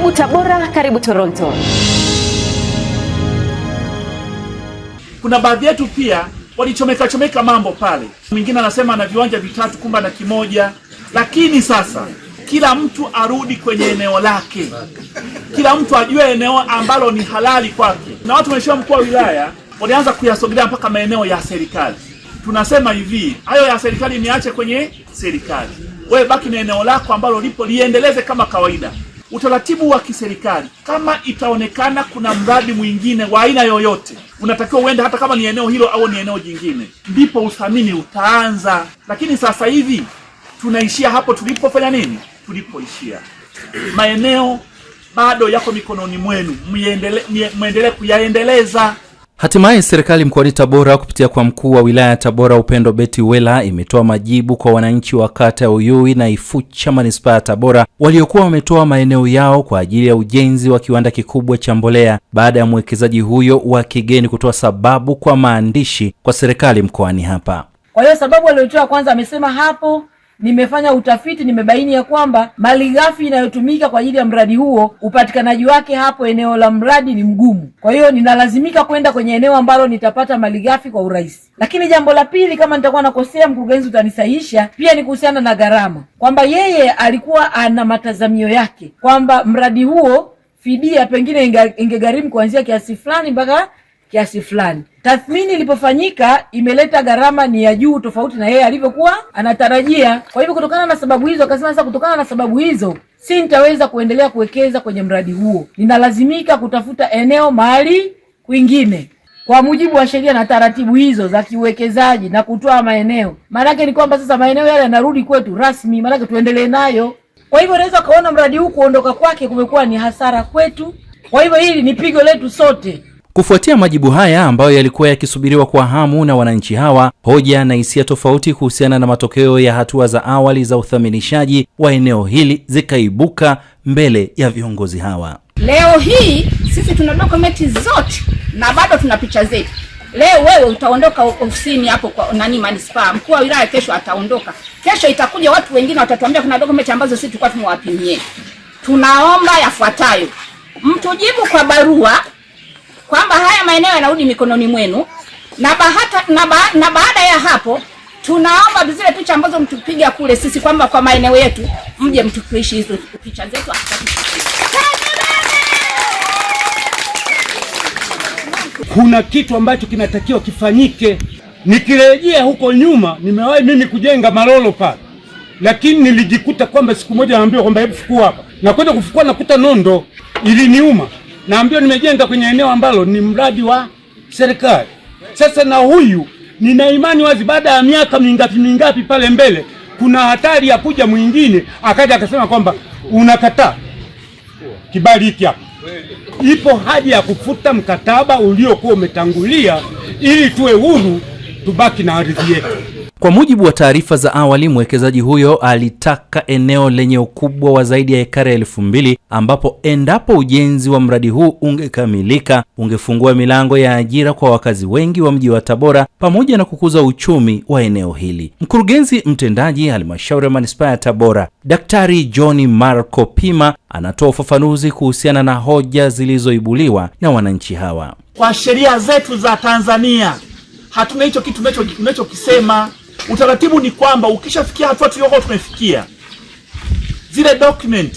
Karibu Tabora, karibu Toronto. Kuna baadhi yetu pia walichomeka mambo pale. Mwingine anasema ana viwanja vitatu kumbe na kimoja. Lakini sasa kila mtu arudi kwenye eneo lake. Kila mtu ajue eneo ambalo ni halali kwake. Na watu wameshauri mkuu wa wilaya walianza kuyasogelea mpaka maeneo ya serikali. Tunasema hivi, hayo ya serikali niache kwenye serikali. Wewe baki na eneo lako ambalo lipo, liendeleze kama kawaida. Utaratibu wa kiserikali, kama itaonekana kuna mradi mwingine wa aina yoyote, unatakiwa uende hata kama ni eneo hilo au ni eneo jingine, ndipo uthamini utaanza. Lakini sasa hivi tunaishia hapo tulipofanya nini? Tulipoishia. Maeneo bado yako mikononi mwenu, muendelee kuyaendeleza. Hatimaye serikali mkoani Tabora kupitia kwa mkuu wa wilaya ya Tabora Upendo Beti Wela imetoa majibu kwa wananchi wa kata ya Uyui na Ifucha manispaa ya Tabora waliokuwa wametoa maeneo yao kwa ajili ya ujenzi wa kiwanda kikubwa cha mbolea baada ya mwekezaji huyo wa kigeni kutoa sababu kwa maandishi kwa serikali mkoani hapa. Kwa hiyo sababu aliyotoa, kwanza amesema hapo, nimefanya utafiti, nimebaini ya kwamba malighafi inayotumika kwa ajili ya mradi huo, upatikanaji wake hapo eneo la mradi ni mgumu. Kwa hiyo ninalazimika kwenda kwenye eneo ambalo nitapata malighafi kwa urahisi. Lakini jambo la pili, kama nitakuwa nakosea, mkurugenzi utanisahihisha, pia ni kuhusiana na gharama. Kwamba yeye alikuwa ana matazamio yake kwamba mradi huo fidia pengine ingegharimu kuanzia kiasi fulani mpaka kiasi fulani. Tathmini ilipofanyika imeleta gharama ni ya juu tofauti na yeye alivyokuwa anatarajia. Kwa hivyo kutokana na sababu hizo, akasema sasa kutokana na sababu hizo si nitaweza kuendelea kuwekeza kwenye mradi huo. Ninalazimika kutafuta eneo mahali kwingine. Kwa mujibu wa sheria na taratibu hizo za kiuwekezaji na kutoa maeneo, maanake ni kwamba sasa maeneo yale yanarudi kwetu rasmi, maanake tuendelee nayo. Kwa hivyo unaweza kaona mradi huu kuondoka kwake kumekuwa ni hasara kwetu. Kwa hivyo hili ni pigo letu sote. Kufuatia majibu haya ambayo yalikuwa yakisubiriwa kwa hamu na wananchi hawa, hoja na hisia tofauti kuhusiana na matokeo ya hatua za awali za uthaminishaji wa eneo hili zikaibuka mbele ya viongozi hawa. Leo hii sisi tuna dokumenti zote na bado tuna picha zetu. Leo wewe utaondoka ofisini hapo kwa manispaa, mkuu wa wilaya kesho ataondoka. Kesho itakuja watu wengine watatuambia kuna dokumenti ambazo sisi tulikuwa tumewapimia. Tunaomba yafuatayo. Mtujibu kwa barua kwamba haya maeneo yanarudi mikononi mwenu, na baada ya hapo tunaomba zile picha ambazo mtupiga kule sisi kwamba kwa maeneo yetu mje mtupishi hizo picha zetu. Kuna kitu ambacho kinatakiwa kifanyike. Nikirejea huko nyuma, nimewahi mimi kujenga Malolo pale, lakini nilijikuta kwamba siku moja naambiwa kwamba hebu fukua hapa, na kwenda kufukua nakuta nondo. Iliniuma. Naambiwa nimejenga kwenye eneo ambalo ni mradi wa serikali. Sasa na huyu nina imani wazi baada ya miaka mingapi pale mbele kuna hatari ya kuja mwingine akaja akasema kwamba unakataa kibali hiki hapa. Ipo haja ya kufuta mkataba uliokuwa umetangulia ili tuwe huru, tubaki na ardhi yetu. Kwa mujibu wa taarifa za awali, mwekezaji huyo alitaka eneo lenye ukubwa wa zaidi ya ekari 2,000 ambapo endapo ujenzi wa mradi huu ungekamilika ungefungua milango ya ajira kwa wakazi wengi wa mji wa Tabora pamoja na kukuza uchumi wa eneo hili. Mkurugenzi mtendaji halmashauri ya manispaa ya Tabora, Daktari John Marco Pima, anatoa ufafanuzi kuhusiana na hoja zilizoibuliwa na wananchi hawa. Kwa sheria zetu za Tanzania hatuna hicho kitu tunachokisema. Utaratibu ni kwamba ukishafikia hatua tuliyokuwa tumefikia, zile document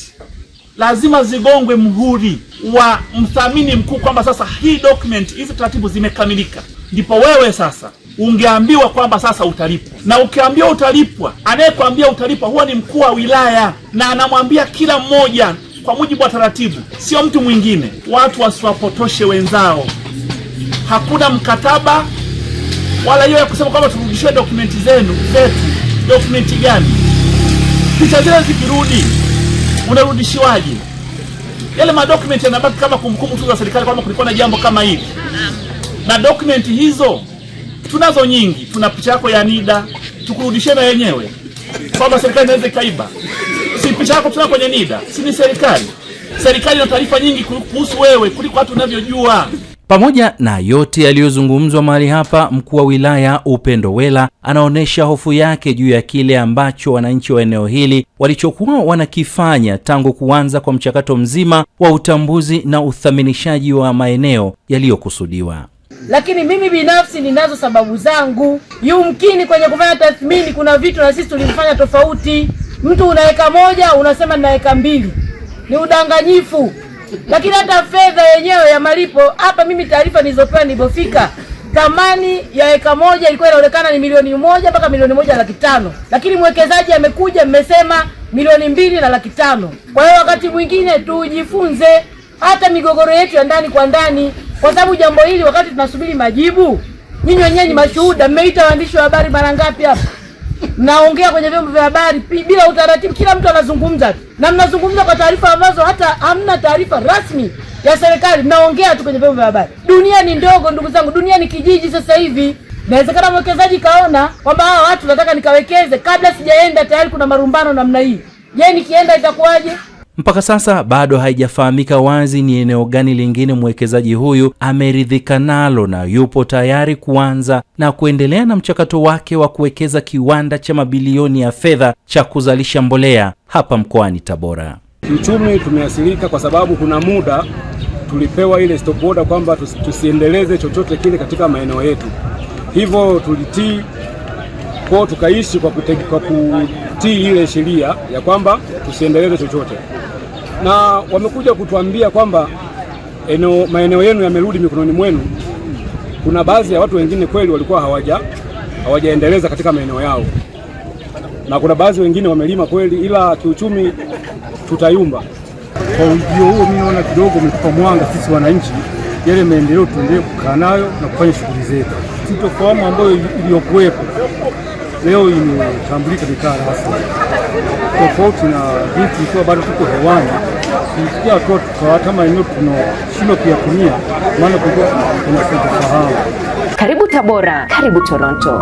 lazima zigongwe muhuri wa mthamini mkuu kwamba sasa hii document, hizi taratibu zimekamilika. Ndipo wewe sasa ungeambiwa kwamba sasa utalipwa. Na ukiambiwa utalipwa, anayekuambia utalipwa huwa ni mkuu wa wilaya, na anamwambia kila mmoja kwa mujibu wa taratibu, sio mtu mwingine. Watu wasiwapotoshe wenzao. Hakuna mkataba wala hiyo ya kusema kwamba turudishwe dokumenti zetu. Dokumenti gani? Picha zile zikirudi unarudishiwaje? Yale madokumenti yanabaki kama kumbukumbu tu za serikali kwamba kulikuwa na jambo kama hili. Na dokumenti hizo tunazo nyingi. Tuna picha yako ya NIDA, tukurudishie na yenyewe kwamba serikali inaweza ikaiba. Si picha yako tuna kwenye NIDA, si ni serikali. Serikali ina taarifa nyingi kuhusu wewe kuliko watu unavyojua. Pamoja na yote yaliyozungumzwa mahali hapa, mkuu wa wilaya Upendo Wela anaonesha hofu yake juu ya kile ambacho wananchi wa eneo hili walichokuwa wanakifanya tangu kuanza kwa mchakato mzima wa utambuzi na uthaminishaji wa maeneo yaliyokusudiwa. Lakini mimi binafsi ninazo sababu zangu. Yumkini kwenye kufanya tathmini kuna vitu na sisi tulifanya tofauti. Mtu una eka moja unasema nina eka mbili, ni udanganyifu. Lakini hata fedha yenyewe ya malipo hapa, mimi taarifa nilizopewa nilipofika, thamani ya eka moja ilikuwa inaonekana ni milioni 1 mpaka milioni 1.5, lakini mwekezaji amekuja mmesema milioni 2.5. Kwa hiyo wakati mwingine tujifunze hata migogoro yetu ya ndani kwa ndani, kwa sababu jambo hili wakati tunasubiri majibu, nyinyi wenyewe ni mashuhuda. Mmeita waandishi wa habari mara ngapi hapa? Mnaongea kwenye vyombo vya habari bila utaratibu, kila mtu anazungumza tu, na mnazungumza kwa taarifa ambazo hata hamna taarifa rasmi ya serikali. Mnaongea tu kwenye vyombo vya habari. Dunia ni ndogo ndugu zangu, dunia ni kijiji sasa hivi. Inawezekana mwekezaji kaona kwamba hawa watu nataka nikawekeze, kabla sijaenda tayari kuna marumbano namna hii. Je, nikienda itakuwaje? Mpaka sasa bado haijafahamika wazi ni eneo gani lingine mwekezaji huyu ameridhika nalo na yupo tayari kuanza na kuendelea na mchakato wake wa kuwekeza kiwanda cha mabilioni ya fedha cha kuzalisha mbolea hapa mkoani Tabora. Kiuchumi tumeathirika kwa sababu kuna muda tulipewa ile stop order kwamba tusiendeleze chochote kile katika maeneo yetu. Hivyo tulitii kwa tukaishi kwa kutii ile sheria ya kwamba tusiendeleze chochote. Na wamekuja kutuambia kwamba maeneo yenu yamerudi mikononi mwenu. Kuna baadhi ya watu wengine kweli walikuwa hawajaendeleza katika maeneo yao, na kuna baadhi wengine wamelima kweli, ila kiuchumi tutayumba. Kwa ujio huo mimi naona kidogo umetupa mwanga sisi wananchi, yale maendeleo tuendelee kukaa nayo na kufanya shughuli zetu. Sitofahamu ambayo iliyokuwepo leo imetambulika mitaa rasmi, tofauti na vitu tulikuwa bado tuko hewani. Tulifikia hatua tukawata maeneo tunashindwa kuyatumia, maana kulikuwa kuna sintofahamu. Karibu Tabora, karibu Toronto.